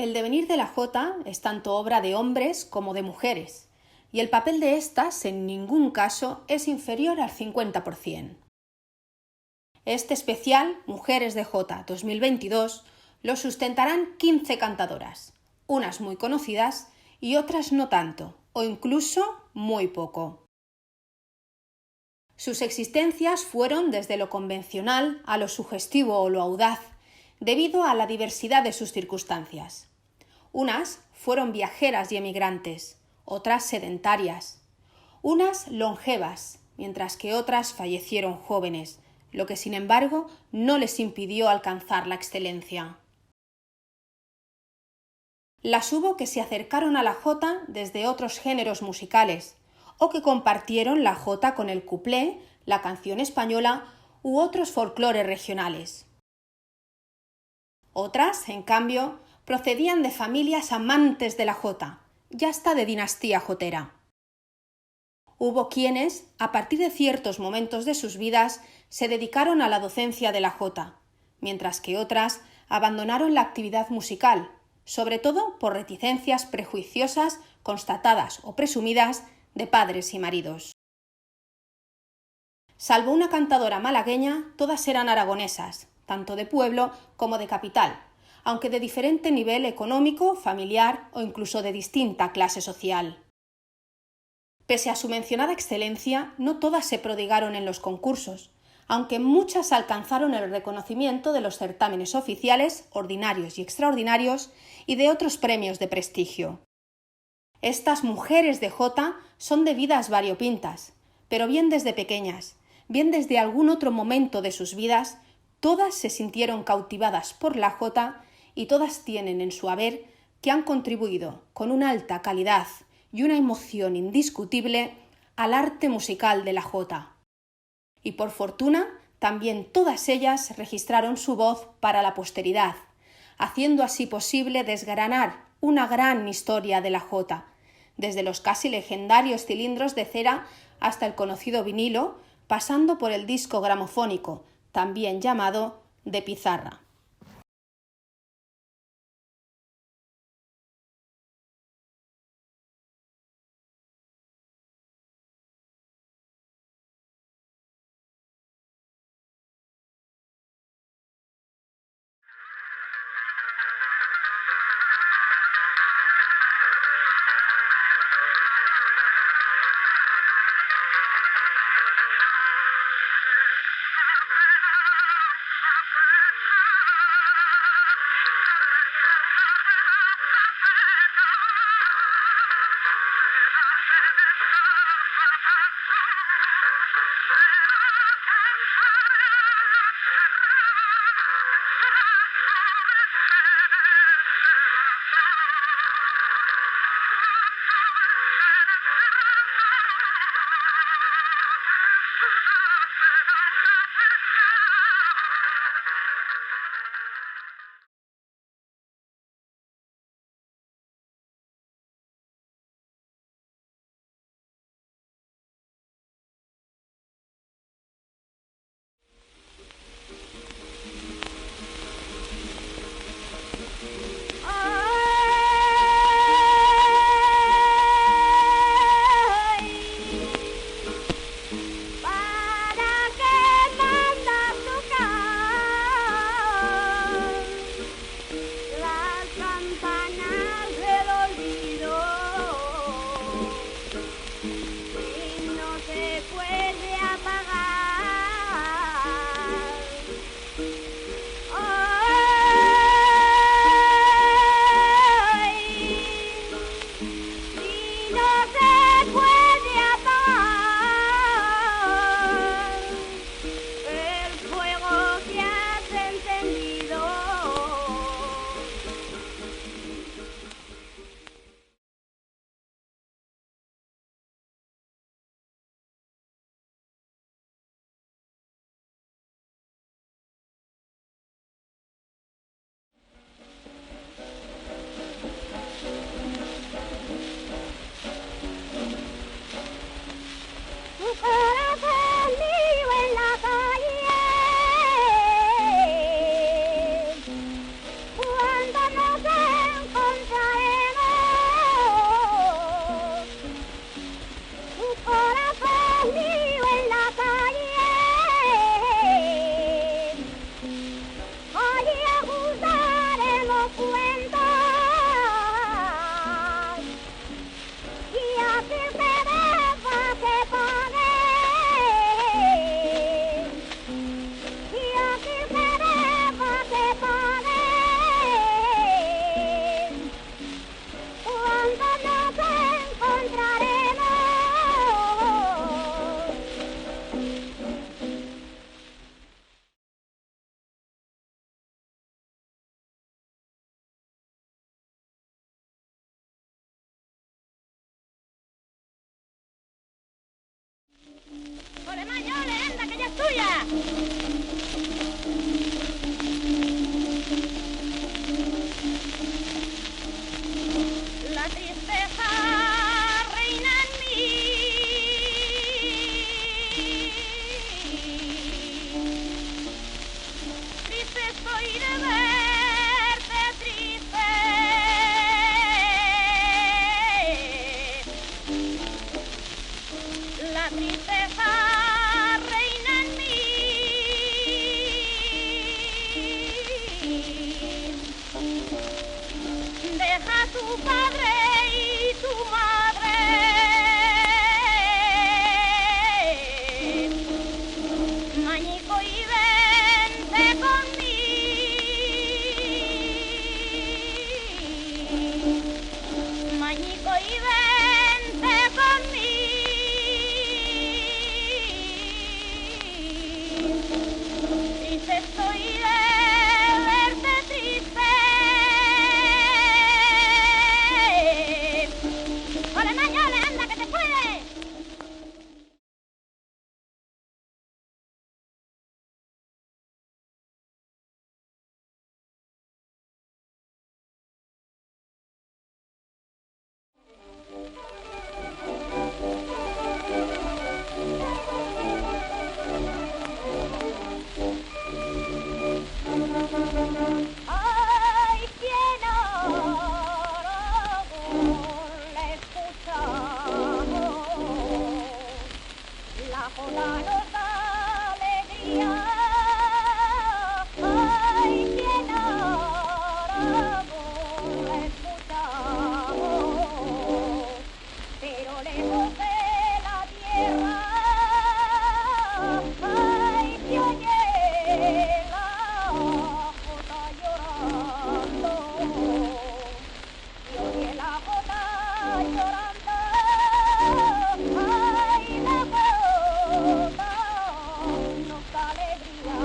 El devenir de la jota es tanto obra de hombres como de mujeres, y el papel de éstas en ningún caso es inferior al 50%. Este especial Mujeres de Jota 2022 lo sustentarán 15 cantadoras, unas muy conocidas y otras no tanto, o incluso muy poco. Sus existencias fueron desde lo convencional a lo sugestivo o lo audaz, debido a la diversidad de sus circunstancias. Unas fueron viajeras y emigrantes, otras sedentarias, unas longevas, mientras que otras fallecieron jóvenes, lo que sin embargo no les impidió alcanzar la excelencia. Las hubo que se acercaron a la jota desde otros géneros musicales, o que compartieron la jota con el cuplé, la canción española u otros folclores regionales. Otras, en cambio, procedían de familias amantes de la jota, ya hasta de dinastía jotera. Hubo quienes, a partir de ciertos momentos de sus vidas, se dedicaron a la docencia de la jota, mientras que otras abandonaron la actividad musical, sobre todo por reticencias prejuiciosas constatadas o presumidas de padres y maridos. Salvo una cantadora malagueña, todas eran aragonesas, tanto de pueblo como de capital, aunque de diferente nivel económico, familiar o incluso de distinta clase social. Pese a su mencionada excelencia, no todas se prodigaron en los concursos, aunque muchas alcanzaron el reconocimiento de los certámenes oficiales, ordinarios y extraordinarios, y de otros premios de prestigio. Estas mujeres de jota son de vidas variopintas, pero bien desde pequeñas, bien desde algún otro momento de sus vidas, todas se sintieron cautivadas por la jota y todas tienen en su haber que han contribuido con una alta calidad y una emoción indiscutible al arte musical de la jota. Y por fortuna, también todas ellas registraron su voz para la posteridad, haciendo así posible desgranar una gran historia de la jota, desde los casi legendarios cilindros de cera hasta el conocido vinilo, pasando por el disco gramofónico, también llamado de pizarra. deja tu padre y tu madre. Mañico y vente conmigo. Mañico y vente conmigo. Triste estoy de verte triste. ¡Ole, Mañole, anda, que te puede! Ay, quien árbol le escuchamos, la joda nos da alegría. Ay, quien árbol le escuchamos, pero lejos de la tierra. Ay, se oye la jota llorando, se oye la jota llorando. Ay, la jota nos da alegría.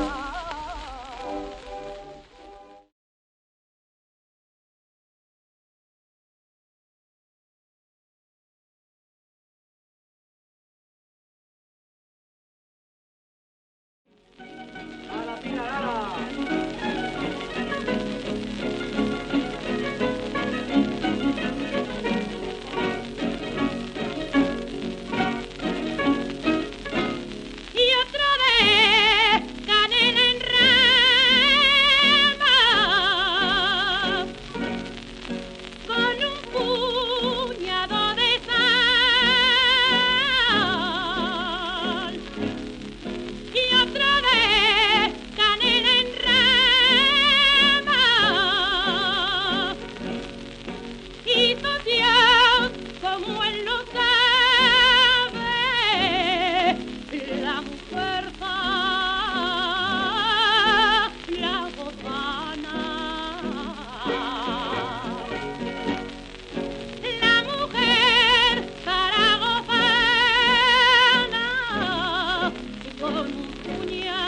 Y otra vez canela en rama, con un puñado de sal. Y otra vez canela en rama, y social como él lo sabe, la mujer la botana. La mujer zaragozana con un puñado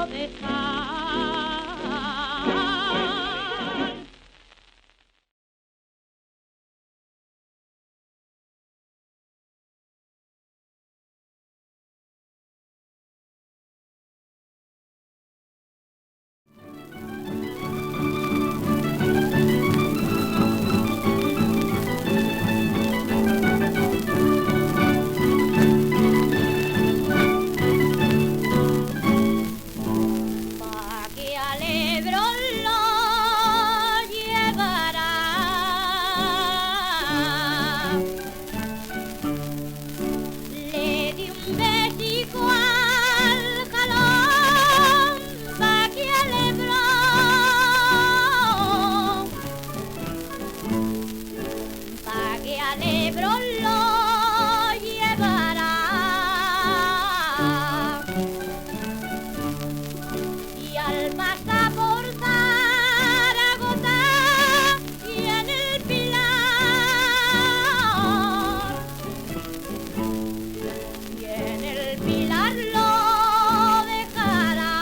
de sal. Pa' que alegro lo llevará. Le di un besico al jalón, pa' que alegro, pa' que alegro lo llevará. Y al pasar por Zaragoza y en el Pilar, y en el Pilar lo dejará.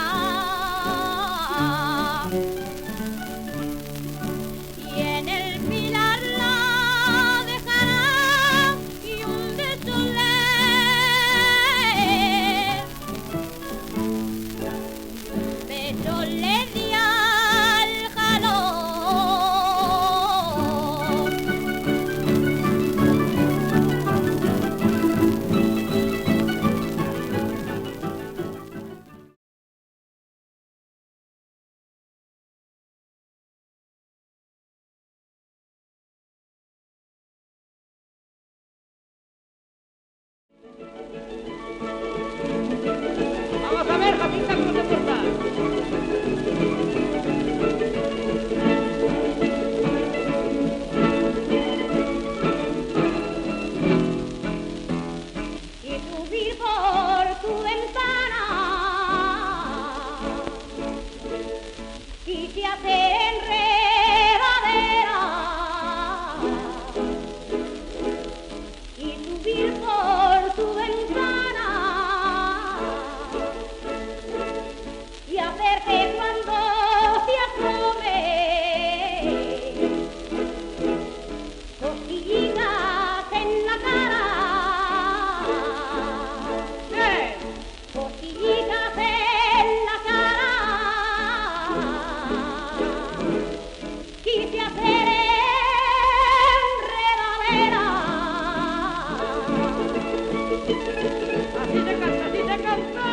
Y en el Pilar lo dejará y un beso beso le di al jalón. Vamos a ver, Jacinta, cómo te portas. quise hacer enredadera y subir por tu ventana y hacer que cuando te asome cosquillitas en la cara, cosquillitas en la cara, quise hacer enredadera. Así se canta, así se canta.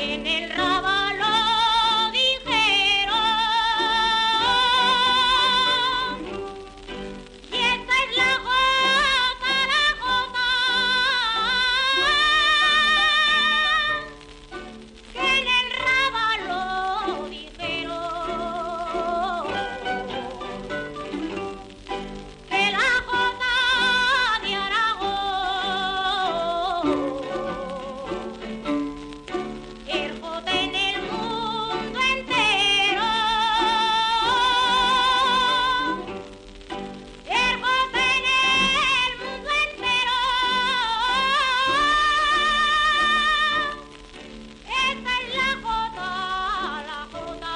En el rábalo dijeron, y esta es la jota, que en el rábalo dijeron, que la jota de Aragón. El jota en el mundo entero, el jota en el mundo entero, esta es la jota, la jota.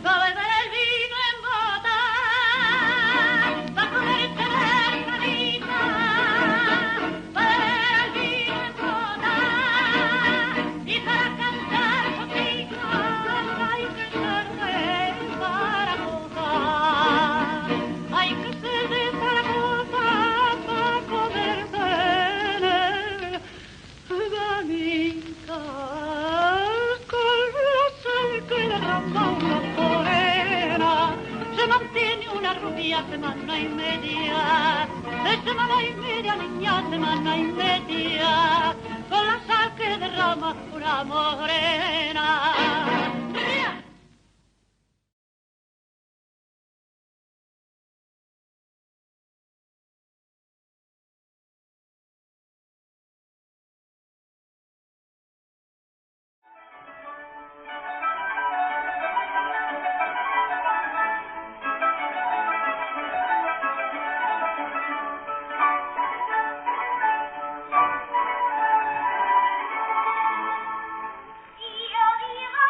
Pa' beber el vino en bota, pa' comerse mercadita, pa' beber el vino en bota, y para cantar cositas hay que ser de Zaragoza, hay que ser de Zaragoza pa' comerse ganitas con la sal que derrama una morena. Se mantiene una rubia semana y media, niña, semana y media, con la sal que derrama una morena. Io dico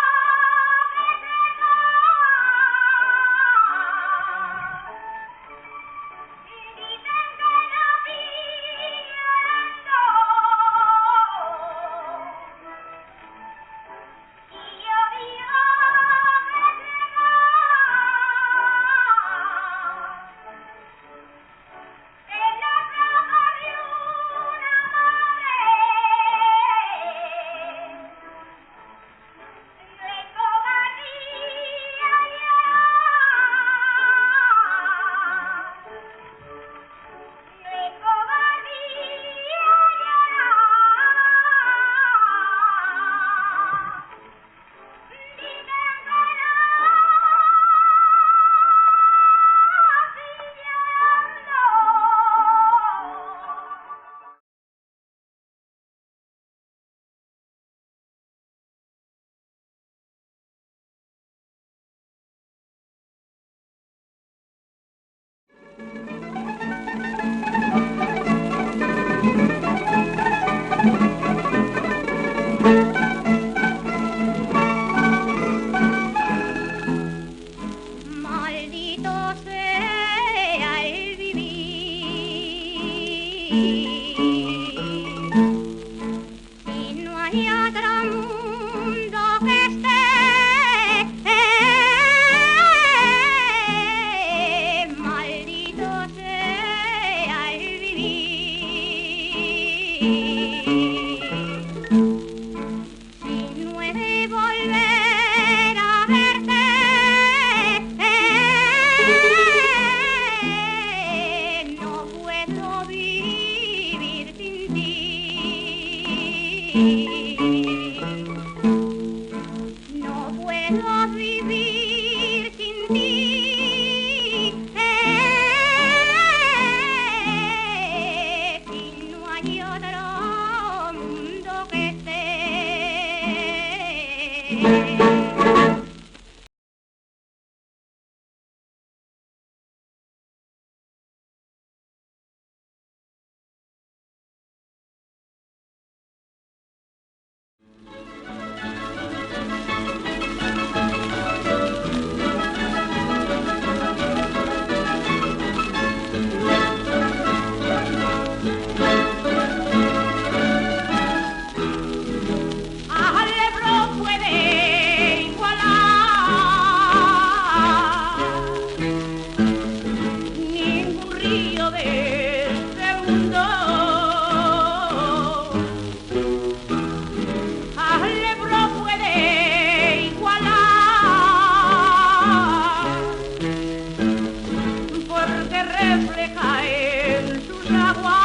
Y no hay otro mundo que esté maldito sea el vivir. Si no he de volver a verte, no puedo vivir sin ti. No puedo vivir sin ti. Si no hay otro mundo que esté. Al Ebro puede igualar ningún río de este mundo. Al Ebro puede igualar porque refleja en sus aguas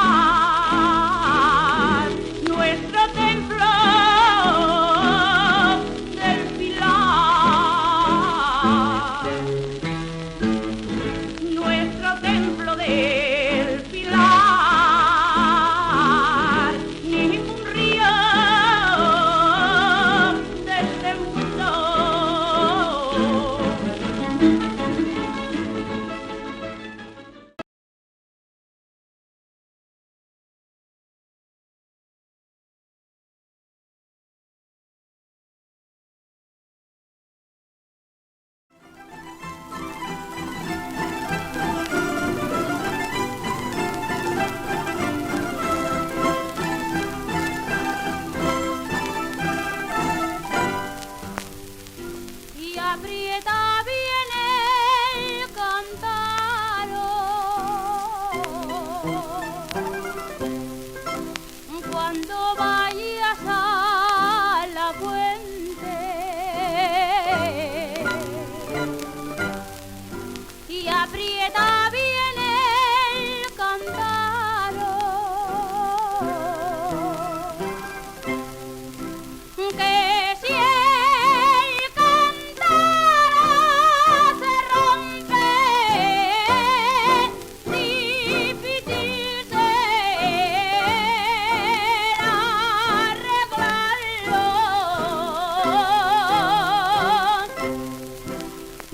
nuestro templo del Pilar, nuestro templo del Pilar, ningún río de este mundo. Y aprieta bien el cántaro cuando vayas a la fuente. Y aprieta bien el cántaro que si el cántaro se rompe, difícil será arreglarlo.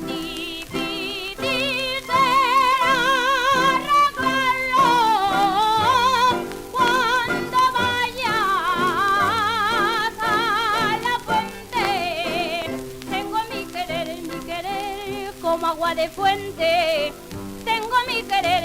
Difícil será arreglarlo cuando vayas a la fuente. Tengo mi querer como agua de fuente. Tengo mi querer